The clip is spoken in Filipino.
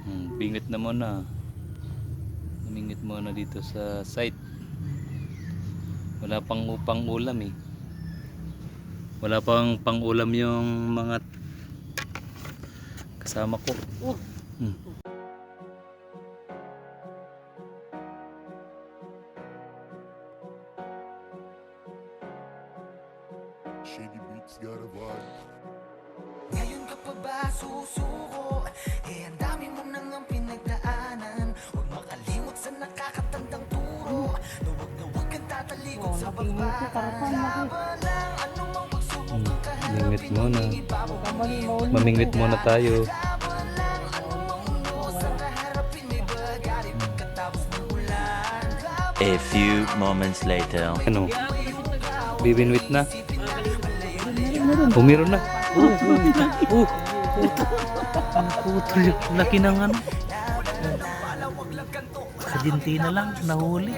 Pingit na muna. Namingit muna dito sa site. Wala pang upang ulam eh. Wala pang pang-ulam yung mga kasama ko. Shady Beats got a vibe. Ngayon ka pa ba susuko? Ang dami mo nang ang pinagdaanan. Huwag makalimot sa nakakatandang turo. Na huwag kang tatalikod sa bagbatan. Laban lang, anumang pagsubok ang kaharapin. Mingit muna. Mamingwit muna tayo. Laban lang, anumang unos ang kaharapin. May bagari pagkatapos ng ulan. A few moments later. Ano? Bibinwit na. Meron na. Putol. Laki ng ano. Argentina lang nahuli.